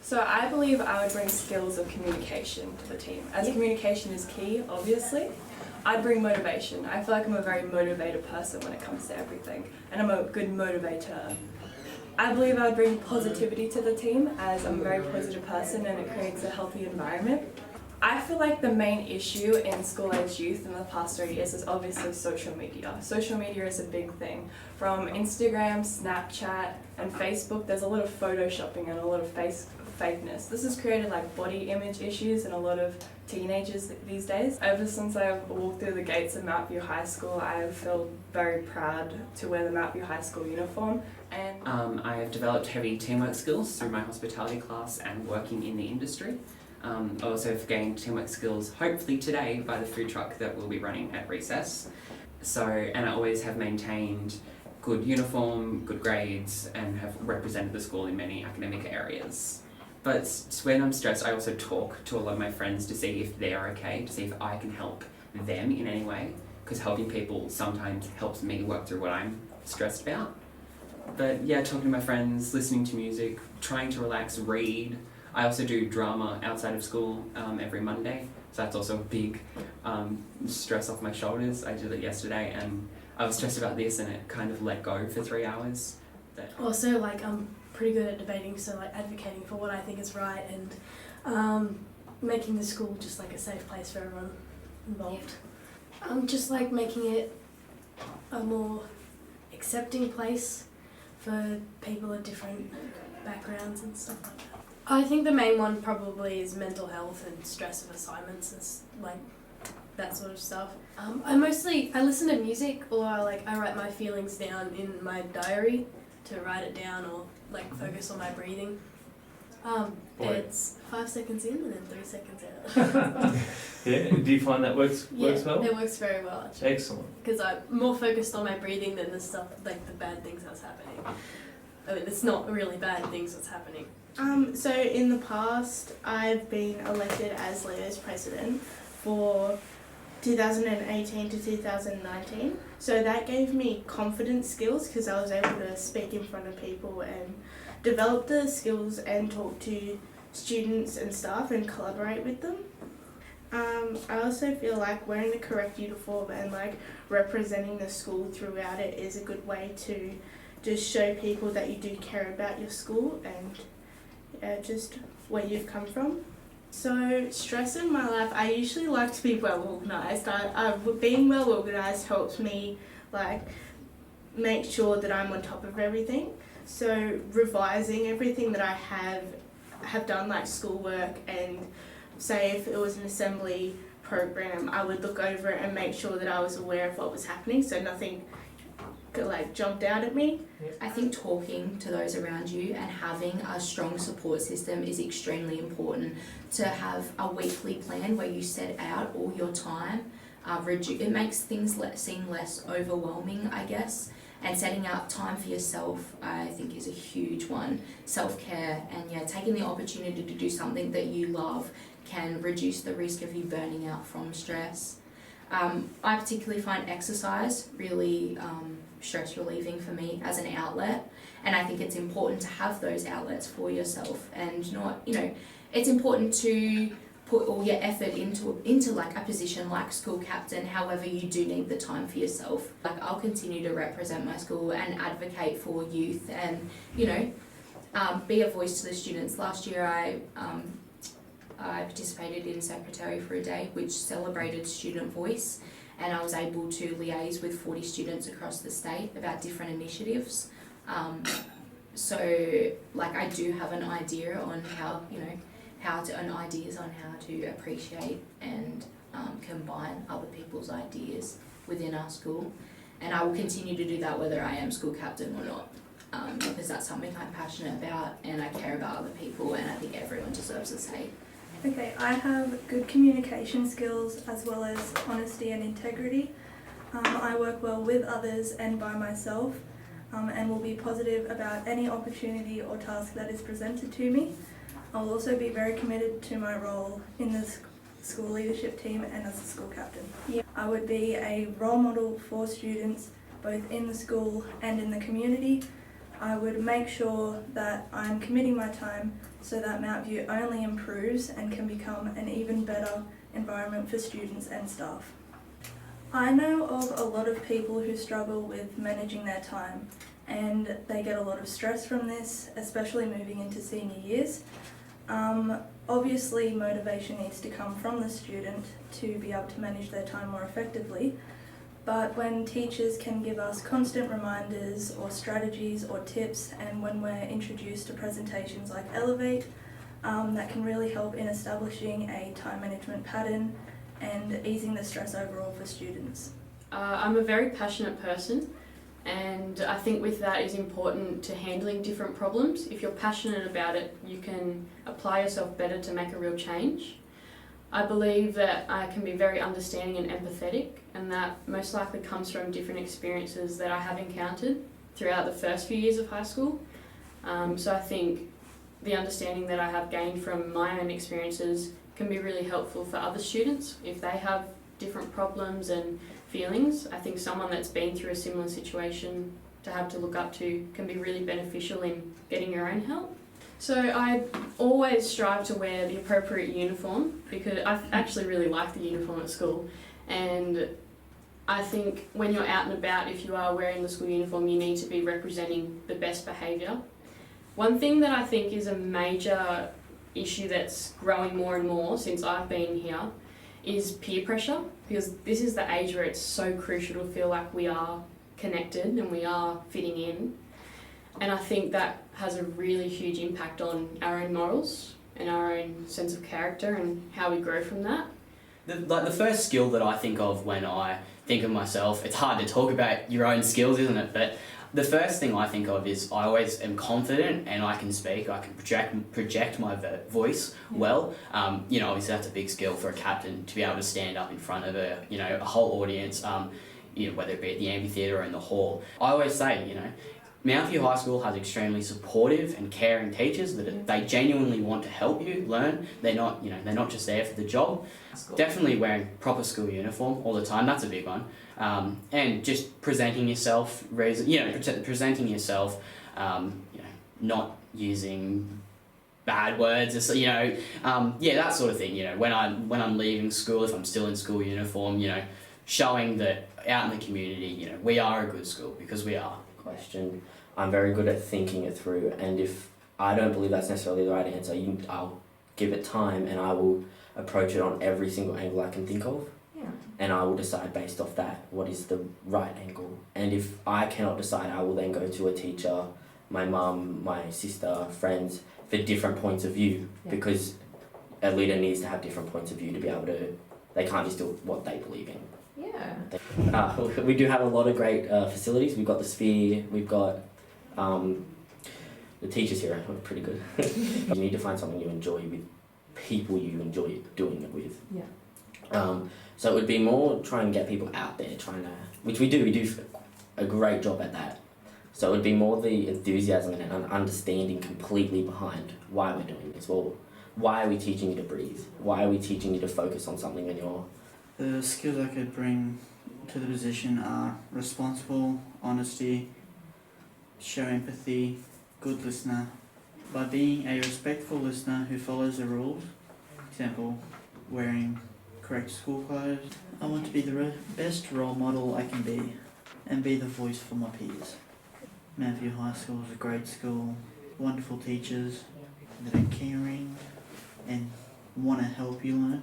So I believe I would bring skills of communication to the team. As communication is key, obviously, I'd bring motivation. I feel like I'm a very motivated person when it comes to everything, and I'm a good motivator. I believe I would bring positivity to the team, as I'm a very positive person and it creates a healthy environment. I feel like the main issue in school-aged youth in the past 3 years is obviously social media. Social media is a big thing. From Instagram, Snapchat, and Facebook, there's a lot of photoshopping and a lot of fakeness. This has created like body image issues in a lot of teenagers these days. Ever since I've walked through the gates of Mount View High School, I have felt very proud to wear the Mount View High School uniform. And I have developed heavy teamwork skills through my hospitality class and working in the industry. I also have gained teamwork skills, hopefully today, by the food truck that we'll be running at recess. And I always have maintained good uniform, good grades, and have represented the school in many academic areas. But when I'm stressed, I also talk to a lot of my friends to see if they're okay, to see if I can help them in any way, because helping people sometimes helps me work through what I'm stressed about. But yeah, talking to my friends, listening to music, trying to relax, read. I also do drama outside of school every Monday, so that's also a big stress off my shoulders. I did it yesterday and I was stressed about this and it kind of let go for 3 hours. Also, like, I'm pretty good at debating, so like advocating for what I think is right and making the school just like a safe place for everyone involved. Just like making it a more accepting place for people of different backgrounds and stuff like that. I think the main one probably is mental health and stress of assignments and like that sort of stuff. I listen to music, or I write my feelings down in my diary to write it down, or like focus on my breathing. It's 5 seconds in and then 3 seconds out. Yeah, do you find that works well? It works very well actually. Excellent. Because I'm more focused on my breathing than the stuff, like the bad things that's happening. I mean, it's not really bad things that's happening. So in the past, I've been elected as Leo's president for 2018 to 2019. So that gave me confidence skills because I was able to speak in front of people and develop the skills and talk to students and staff and collaborate with them. I also feel like wearing the correct uniform and like representing the school throughout it is a good way to just show people that you do care about your school and just where you've come from. So stress in my life, I usually like to be well organised. Being well organised helps me like make sure that I'm on top of everything. So revising everything that I have done, like schoolwork, and say if it was an assembly program, I would look over it and make sure that I was aware of what was happening, so nothing like jumped out at me. I think talking to those around you and having a strong support system is extremely important. To have a weekly plan where you set out all your time, it makes things seem less overwhelming, I guess. And setting out time for yourself, I think, is a huge one. Self-care and taking the opportunity to do something that you love can reduce the risk of you burning out from stress. I particularly find exercise really stress relieving for me as an outlet, and I think it's important to have those outlets for yourself, and not, it's important to put all your effort into like a position like school captain. However, you do need the time for yourself. Like, I'll continue to represent my school and advocate for youth and be a voice to the students. Last year I participated in Secretary for a Day, which celebrated student voice, and I was able to liaise with 40 students across the state about different initiatives. So I do have an idea on ideas on how to appreciate and combine other people's ideas within our school, and I will continue to do that whether I am school captain or not, because that's something I'm passionate about and I care about other people, and I think everyone deserves a say. Okay, I have good communication skills as well as honesty and integrity. I work well with others and by myself, and will be positive about any opportunity or task that is presented to me. I'll also be very committed to my role in the school leadership team and as a school captain. I would be a role model for students both in the school and in the community. I would make sure that I'm committing my time so that Mount View only improves and can become an even better environment for students and staff. I know of a lot of people who struggle with managing their time, and they get a lot of stress from this, especially moving into senior years. Obviously, motivation needs to come from the student to be able to manage their time more effectively, but when teachers can give us constant reminders or strategies or tips, and when we're introduced to presentations like Elevate, that can really help in establishing a time management pattern and easing the stress overall for students. I'm a very passionate person, and I think with that is important to handling different problems. If you're passionate about it, you can apply yourself better to make a real change. I believe that I can be very understanding and empathetic, and that most likely comes from different experiences that I have encountered throughout the first few years of high school. So I think the understanding that I have gained from my own experiences can be really helpful for other students if they have different problems and feelings. I think someone that's been through a similar situation to have to look up to can be really beneficial in getting your own help. So I always strive to wear the appropriate uniform because I actually really like the uniform at school, and I think when you're out and about, if you are wearing the school uniform, you need to be representing the best behaviour. One thing that I think is a major issue that's growing more and more since I've been here is peer pressure, because this is the age where it's so crucial to feel like we are connected and we are fitting in. And I think that has a really huge impact on our own morals and our own sense of character and how we grow from that. The first skill that I think of when I think of myself, it's hard to talk about your own skills, isn't it? But the first thing I think of is I always am confident and I can speak, I can project my voice well. Obviously that's a big skill for a captain to be able to stand up in front of a whole audience, whether it be at the amphitheatre or in the hall. I always say, Mount View High School has extremely supportive and caring teachers that they genuinely want to help you learn. They're not just there for the job. Definitely wearing proper school uniform all the time. That's a big one. And just presenting yourself, not using bad words, that sort of thing. When I'm leaving school, if I'm still in school uniform, showing that out in the community, we are a good school because we are. Question. I'm very good at thinking it through, and if I don't believe that's necessarily the right answer, I'll give it time and I will approach it on every single angle I can think of. Yeah. And I will decide based off that what is the right angle. And if I cannot decide, I will then go to a teacher, my mum, my sister, friends, for different points of view, because a leader needs to have different points of view to be able to, they can't just do what they believe in. Yeah. We do have a lot of great facilities. We've got the Sphere, we've got the teachers here are pretty good. You need to find something you enjoy with people you enjoy doing it with. Yeah. So it would be more trying to get people out there, which we do a great job at that. So it would be more the enthusiasm and an understanding completely behind why we're doing this. Well, why are we teaching you to breathe? Why are we teaching you to focus on something when you're... The skills I could bring to the position are responsible, honesty, show empathy, good listener. By being a respectful listener who follows the rules, for example, wearing correct school clothes. I want to be the best role model I can be and be the voice for my peers. Mount View High School is a great school, wonderful teachers that are caring and want to help you learn.